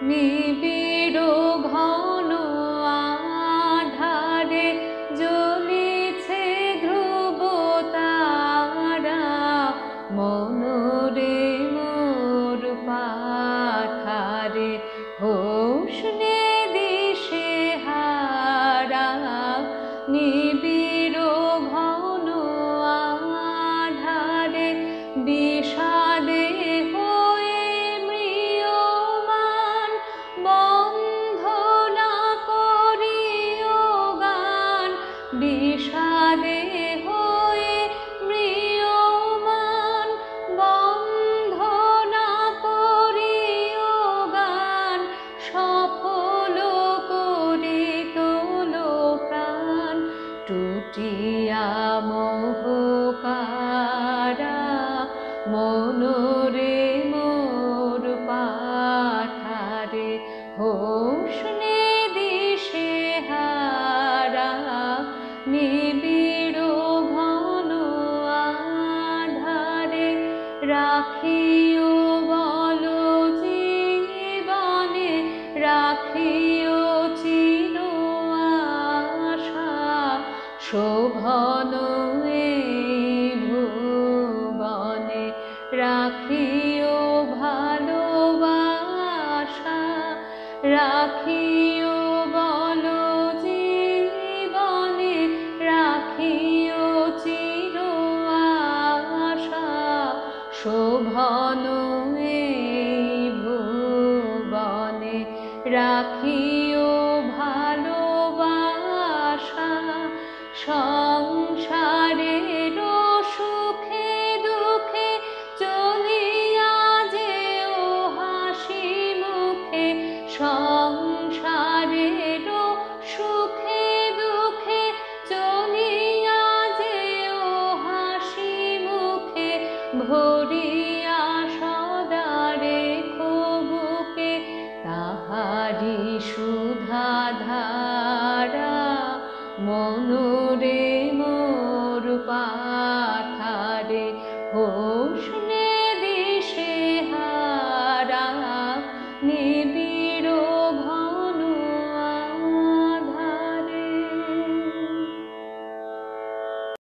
নিবিড় ঘন আধারে জ্বলিছে ধ্রুব তারা, মনরে মোর পাথারে হোশ নে দিশে হারা। নিবিড় ঘন আধারে বিষাদে হয়ে ম্রিয়মাণ, বন্ধ না করিও গান। বিষাদে হয়ে ম্রিয়মাণ, বন্ধ না করিও গান। সফল করে তোলো প্রাণ, টুটিয়া মোহকারা, মনরে মোর পাথারে হোশ নে দিশে হারা। নিবিড় ঘন আধারে রাখিও বলো জীবনে, রাখিও চির আশা। শোভন এই ভুবনে রাখিও ভালোবাসা। রাখিও বলো জীবনে, রাখিও চির আশা। শোভন এই ভুবনে রাখিও ভালোবাসা। সংসারের সুখে দুঃখে চলিয়া যেও হাসি মুখে। সংসারের সুখে দুঃখে চলিয়া যেও হাসি মুখে। ভরিয়া সদা রেখো বুকে তাহারি সুধাধার।